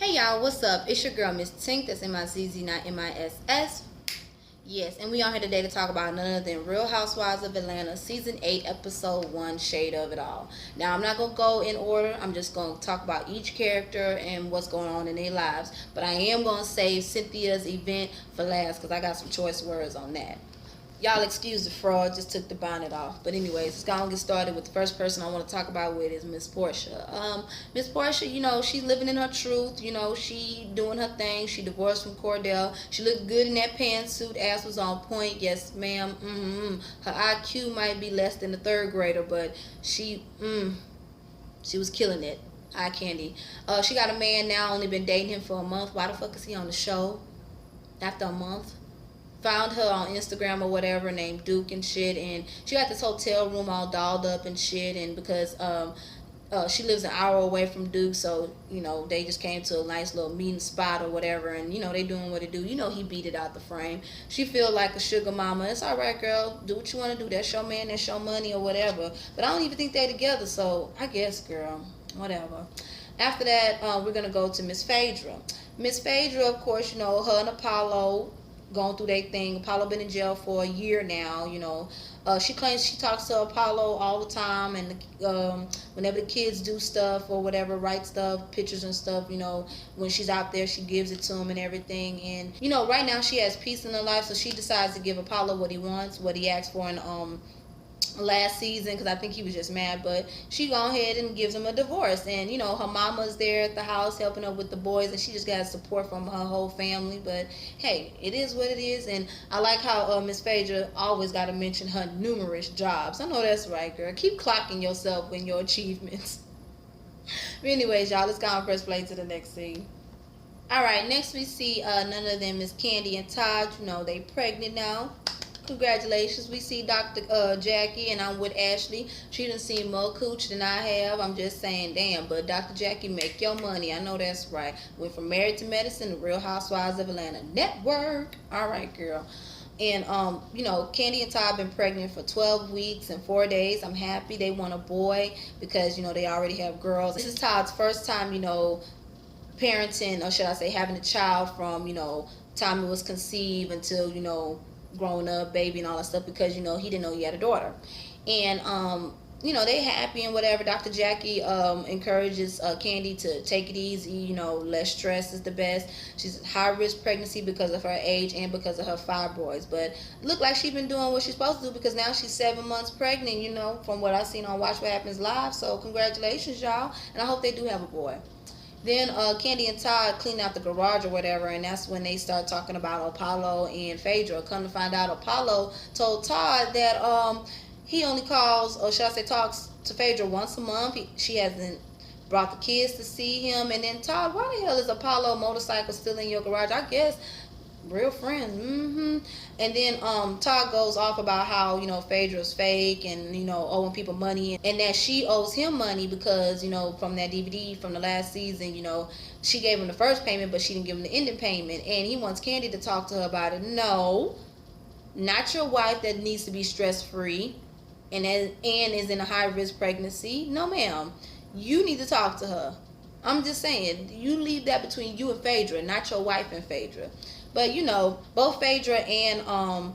Hey y'all, what's up? It's your girl MizzTink, that's MIZZ, not MISS. Yes, and we are here today to talk about none other than Real Housewives of Atlanta, Season 8, Episode 1, Shade of It All. Now, I'm not going to go in order. I'm just going to talk about each character and what's going on in their lives. But I am going to save Cynthia's event for last because I got some choice words on that. Y'all excuse the fraud, just took the bonnet off. But anyways, let's go and get started with the first person I want to talk about with is Miss Portia. Miss Portia, she's living in her truth. She doing her thing. She divorced from Cordell. She looked good in that pantsuit. Ass was on point. Yes, ma'am. Her IQ might be less than a third grader, but she was killing it. Eye candy. She got a man now, only been dating him for a month. Why the fuck is he on the show after a month? Found her on Instagram or whatever, named Duke and shit, and she got this hotel room all dolled up and shit, and because she lives an hour away from Duke, so they just came to a nice little meeting spot or whatever, and they doing what they do. He beat it out the frame. She feel like a sugar mama. It's all right, girl, do what you want to do. That's your man, that's your money or whatever. But I don't even think they together, so I guess, girl, whatever. After that, we're gonna go to Miss Phaedra. Miss Phaedra, of course, her and Apollo going through their thing. Apollo been in jail for a year now. She claims she talks to Apollo all the time, and whenever the kids do stuff or whatever, write stuff, pictures and stuff, when she's out there, she gives it to him and everything. And right now she has peace in her life, so she decides to give Apollo what he wants, what he asked for in last season, because I think he was just mad, but she go ahead and gives him a divorce. And her mama's there at the house helping her with the boys, and she just got support from her whole family. But hey, it is what it is. And I like how Miss Phaedra always got to mention her numerous jobs. I know that's right, girl. Keep clocking yourself in your achievements. But anyways, y'all, let's go and press play to the next scene. Alright, next we see none other than Miss Candy and Todd. They pregnant now. Congratulations. We see Dr. Jackie, and I'm with Ashley. She done seen more cooch than I have. I'm just saying, damn. But Dr. Jackie, make your money. I know that's right. Went from Married to Medicine to Real Housewives of Atlanta Network. All right, girl. And, Candy and Todd been pregnant for 12 weeks and 4 days. I'm happy they want a boy because, they already have girls. This is Todd's first time, parenting, or should I say having a child from, time it was conceived until, grown up, baby and all that stuff, because he didn't know he had a daughter. And they happy and whatever. Dr. Jackie encourages Candy to take it easy, less stress is the best. She's high risk pregnancy because of her age and because of her fibroids, but look like she's been doing what she's supposed to do, because now she's 7 months pregnant, from what I've seen on Watch What Happens Live. So congratulations, y'all, and I hope they do have a boy. Then Candy and Todd clean out the garage or whatever, and that's when they start talking about Apollo and Phaedra. Come to find out, Apollo told Todd that he only calls, or should I say talks to Phaedra once a month. She hasn't brought the kids to see him. And then Todd, why the hell is Apollo motorcycle still in your garage? I guess real friends. And then Todd goes off about how Phaedra's fake, and owing people money, and that she owes him money because from that DVD from the last season, she gave him the first payment, but she didn't give him the ending payment, and he wants Candy to talk to her about it. No, not your wife that needs to be stress free and is in a high risk pregnancy. No, ma'am, you need to talk to her. I'm just saying, you leave that between you and Phaedra, not your wife and Phaedra. But both Phaedra and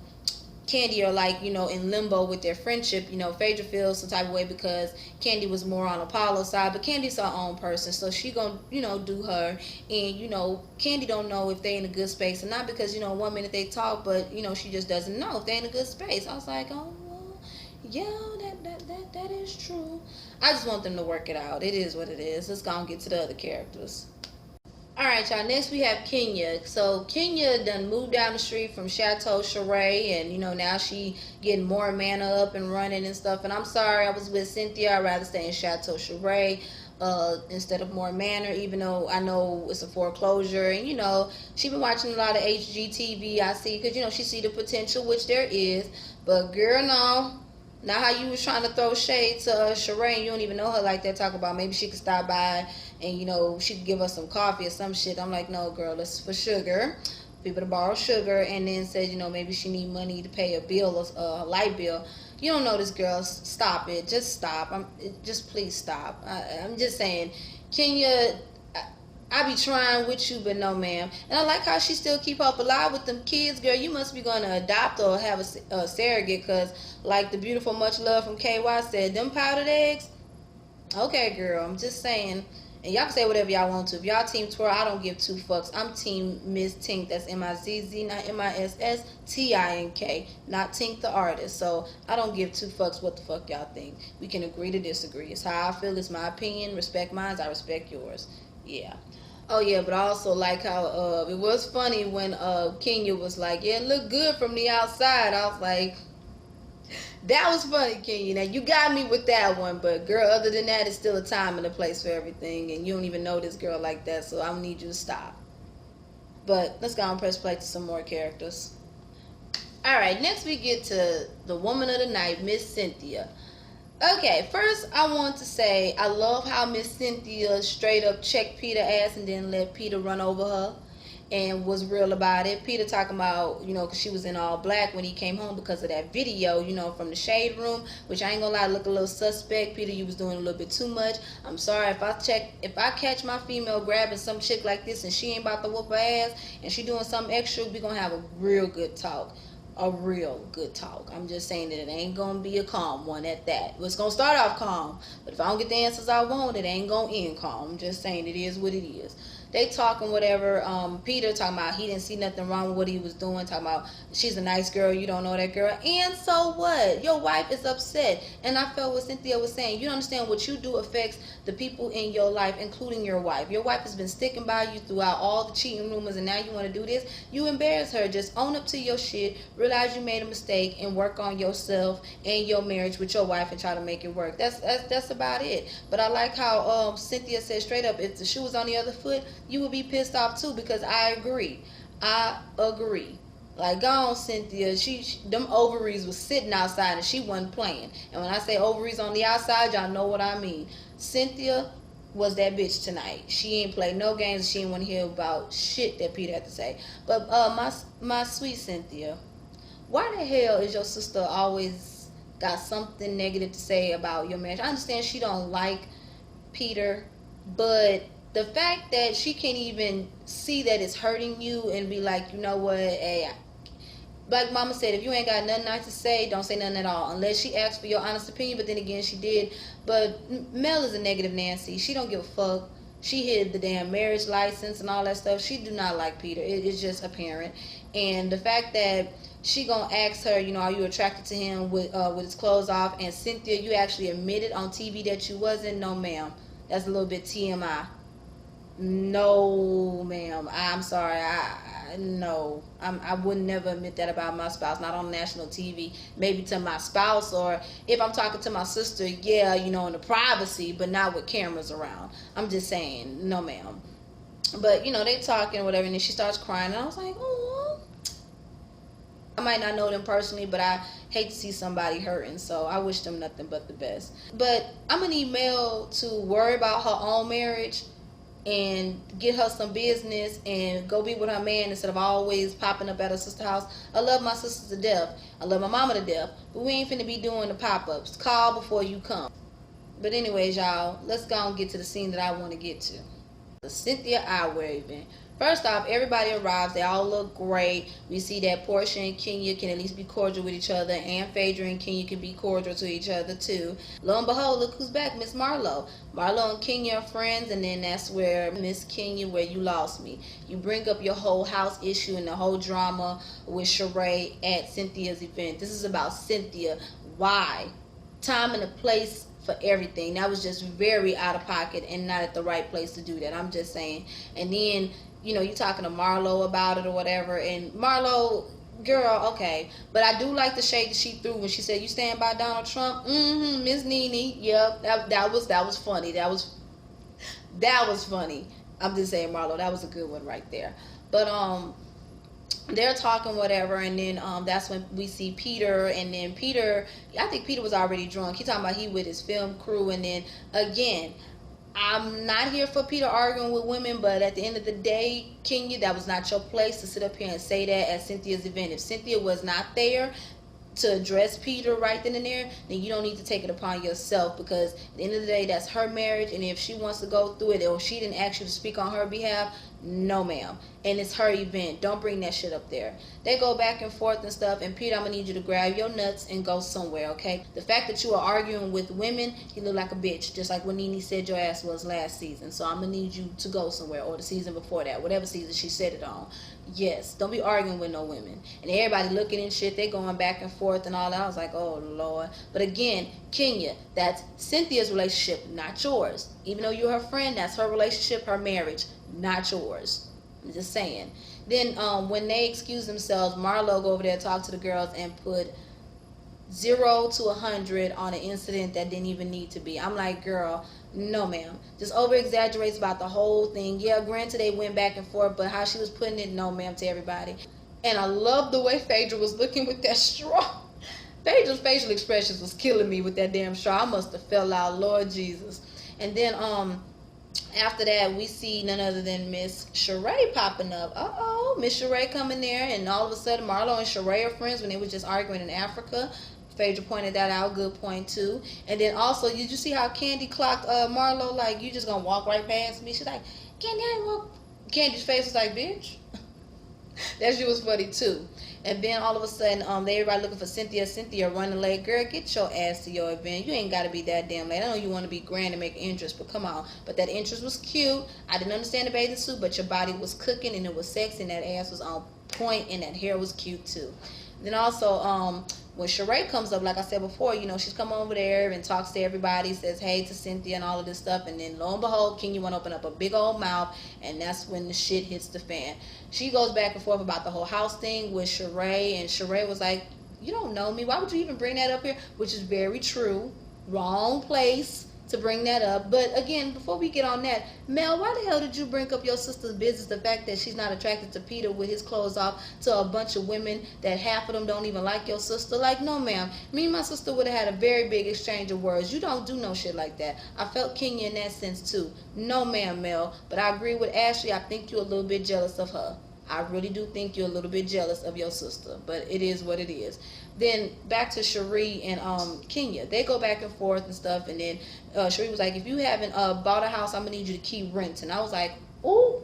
Candy are like in limbo with their friendship. Phaedra feels some type of way because Candy was more on Apollo's side, but Candy's her own person, so she gonna do her. And Candy don't know if they in a good space or not, because 1 minute they talk, but she just doesn't know if they in a good space. I was like, oh well, yeah, that is true. I just want them to work it out. It is what it is. Let's go and get to the other characters. Alright, y'all, next we have Kenya. So Kenya done moved down the street from Chateau Cheray, and now she getting more manna up and running and stuff. And I'm sorry, I was with Cynthia. I'd rather stay in Chateau Cheray instead of More Manor, even though I know it's a foreclosure. And she been watching a lot of HGTV, I see, because she see the potential, which there is. But girl, no. Not how you was trying to throw shade to Sheree, you don't even know her like that. Talk about maybe she could stop by and she could give us some coffee or some shit. I'm like, no, girl, this is for sugar. People to borrow sugar, and then said maybe she need money to pay a bill, a light bill. You don't know this girl. Stop it. Just stop. Just please stop. I'm just saying, Kenya. I be trying with you, but no, ma'am. And I like how she still keep up alive with them kids. Girl, you must be going to adopt or have a surrogate, because like the beautiful Much Love from KY said, them powdered eggs. Okay, girl, I'm just saying. And y'all can say whatever y'all want to. If y'all team twirl, I don't give two fucks. I'm team MizzTink. That's M-I-Z-Z, not M-I-S-S-T-I-N-K. Not Tink the artist. So I don't give two fucks what the fuck y'all think. We can agree to disagree. It's how I feel. It's my opinion. Respect mine. I respect yours. Yeah. Oh yeah, but I also like how it was funny when Kenya was like, yeah, it looked good from the outside. I was like, that was funny, Kenya. Now, you got me with that one, but girl, other than that, it's still a time and a place for everything, and you don't even know this girl like that, so I don't need you to stop. But let's go and press play to some more characters. Alright, next we get to the woman of the night, Miss Cynthia. Okay, first I want to say I love how Miss Cynthia straight up checked Peter's ass and then let Peter run over her. And was real about it. Peter talking about, you know, because she was in all black when he came home because of that video, you know, from the shade room, which I ain't gonna lie, look a little suspect. Peter, you was doing a little bit too much. I'm sorry if I catch my female grabbing some chick like this and she ain't about to whoop her ass and she doing something extra, we gonna have a real good talk. A real good talk. I'm just saying that it ain't gonna be a calm one at that. It's gonna start off calm, but if I don't get the answers I want, it ain't gonna end calm. I'm just saying it is what it is. They talking whatever. Peter talking about he didn't see nothing wrong with what he was doing. Talking about she's a nice girl. You don't know that girl. And so what? Your wife is upset. And I felt what Cynthia was saying. You don't understand what you do affects the people in your life, including your wife. Your wife has been sticking by you throughout all the cheating rumors, and now you want to do this. You embarrass her. Just own up to your shit. Realize you made a mistake and work on yourself and your marriage with your wife and try to make it work. That's about it. But I like how Cynthia said straight up, if the shoe was on the other foot, you would be pissed off too, because I agree. Like, go on, Cynthia. Them ovaries was sitting outside and she wasn't playing. And when I say ovaries on the outside, y'all know what I mean. Cynthia was that bitch tonight. She ain't played no games. She ain't want to hear about shit that Peter had to say. But my sweet Cynthia, why the hell is your sister always got something negative to say about your marriage? I understand she don't like Peter, but the fact that she can't even see that it's hurting you and be like, you know what, hey, like Mama said, if you ain't got nothing nice to say, don't say nothing at all. Unless she asks for your honest opinion, but then again, she did. But Mel is a negative Nancy. She don't give a fuck. She hid the damn marriage license and all that stuff. She do not like Peter. It is just apparent. And the fact that she gonna ask her, you know, are you attracted to him with his clothes off? And Cynthia, you actually admitted on TV that you wasn't. No, ma'am. That's a little bit TMI. No, ma'am. I'm sorry. No. I would never admit that about my spouse. Not on national TV. Maybe to my spouse, or if I'm talking to my sister, yeah, you know, in the privacy, but not with cameras around. I'm just saying, no, ma'am. But, you know, they talking or whatever, and then she starts crying, and I was like, oh. I might not know them personally, but I hate to see somebody hurting, so I wish them nothing but the best. But I'm going to need Mel to worry about her own marriage and get her some business and go be with her man instead of always popping up at her sister's house. I love my sisters to death. I love my mama to death. But we ain't finna be doing the pop-ups. Call before you come. But anyways, y'all, let's go and get to the scene that I want to get to. The Cynthia eyewear event. First off, everybody arrives. They all look great. We see that Portia and Kenya can at least be cordial with each other, and Phaedra and Kenya can be cordial to each other too. Lo and behold, look who's back, Miss Marlo. Marlo and Kenya are friends, and then that's where Miss Kenya, where you lost me. You bring up your whole house issue and the whole drama with Sheree at Cynthia's event. This is about Cynthia. Why? Time and a place for everything. That was just very out of pocket and not at the right place to do that. I'm just saying. And then, you know, you talking to Marlo about it or whatever, and Marlo, girl, okay, but I do like the shade that she threw when she said, you stand by Donald Trump? Miss Nene, yep, that was funny. That was funny. I'm just saying, Marlo, that was a good one right there. But they're talking whatever, and then that's when we see Peter, and then Peter, I think Peter was already drunk. He talking about he with his film crew, and then again, I'm not here for Peter arguing with women, but at the end of the day, Kenya, that was not your place to sit up here and say that at Cynthia's event. If Cynthia was not there, to address Peter right then and there, then you don't need to take it upon yourself, because at the end of the day, that's her marriage, and if she wants to go through it, or she didn't ask you to speak on her behalf, no ma'am. And it's her event. Don't bring that shit up there. They go back and forth and stuff, and Peter, I'm gonna need you to grab your nuts and go somewhere, okay? The fact that you are arguing with women, you look like a bitch, just like what Nene said your ass was last season. So I'm gonna need you to go somewhere, or the season before that, whatever season she said it on. Yes, don't be arguing with no women. And everybody looking and shit, they going back and forth and all that. I was like, oh Lord. But again, Kenya, that's Cynthia's relationship, not yours. Even though you're her friend, that's her relationship, her marriage, not yours. I'm just saying. Then when they excuse themselves, Marlo go over there, talk to the girls, and put 0 to 100 on an incident that didn't even need to be. I'm like, girl, no ma'am. Just over exaggerates about the whole thing. Yeah, granted they went back and forth, but how she was putting it, no ma'am, to everybody. And I love the way Phaedra was looking with that straw. Phaedra's facial expressions was killing me with that damn straw. I must have fell out, Lord Jesus. And then after that, we see none other than Miss Sheree popping up. Miss Sheree coming there, and all of a sudden Marlo and Sheree are friends when they were just arguing in Africa. Phaedra pointed that out, good point too. And then also, did you see how Candy clocked Marlo? Like, you just gonna walk right past me? She's like, Candy, I ain't walk. Candy's face was like, bitch. That shit was funny too. And then all of a sudden, everybody looking for Cynthia. Cynthia running late. Girl, get your ass to your event. You ain't got to be that damn late. I know you want to be grand and make interest, but come on. But that interest was cute. I didn't understand the bathing suit, but your body was cooking and it was sexy, and that ass was on point, and that hair was cute too. Then also, when Sheree comes up, like I said before, you know, she's come over there and talks to everybody, says hey to Cynthia and all of this stuff, and then lo and behold, Kenya want to open up a big old mouth, and that's when the shit hits the fan. She goes back and forth about the whole house thing with Sheree, and Sheree was like, you don't know me, why would you even bring that up here? Which is very true. Wrong place to bring that up. But again, before we get on that, Mel, why the hell did you bring up your sister's business, the fact that she's not attracted to Peter with his clothes off, to a bunch of women that half of them don't even like your sister? Like, no ma'am, me and my sister would have had a very big exchange of words. You don't do no shit like that. I felt Kenya in that sense too. No ma'am, Mel. But I agree with Ashley, I think you're a little bit jealous of her. I really do think you're a little bit jealous of your sister, but it is what it is. Then back to Sheree and Kenya. They go back and forth and stuff, and then Sheree was like, if you haven't bought a house, I'm going to need you to keep renting. I was like, ooh,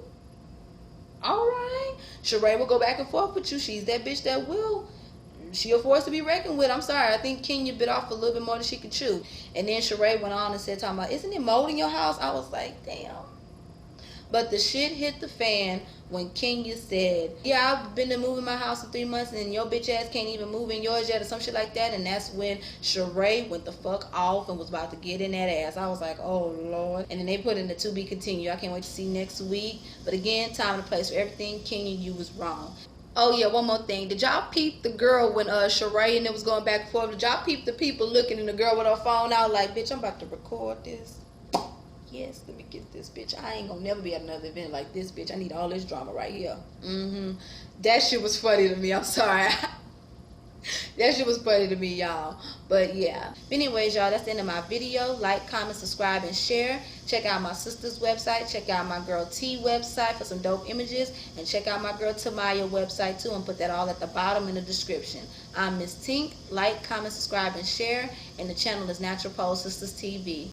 all right. Sheree will go back and forth with you. She's that bitch that will. She a force to be reckoned with. I'm sorry. I think Kenya bit off a little bit more than she could chew. And then Sheree went on and said, talking about, isn't it mold in your house? I was like, damn. But the shit hit the fan when Kenya said, yeah, I've been to move in my house for 3 months and your bitch ass can't even move in yours yet, or some shit like that. And that's when Sheree went the fuck off and was about to get in that ass. I was like, oh Lord. And then they put in the to be continued. I can't wait to see next week. But again, time and place for everything. Kenya, you was wrong. Oh yeah, one more thing. Did y'all peep the girl when Sheree and it was going back and forth? Did y'all peep the people looking and the girl with her phone out like, bitch, I'm about to record this? Yes, let me get this bitch. I ain't gonna never be at another event like this, bitch. I need all this drama right here. That shit was funny to me. I'm sorry. That shit was funny to me, y'all. But yeah. Anyways, y'all, that's the end of my video. Like, comment, subscribe, and share. Check out my sister's website. Check out my girl T website for some dope images. And check out my girl Tomei website too, and put that all at the bottom in the description. I'm MizzTink. Like, comment, subscribe, and share. And the channel is Natural Pole Sisters TV.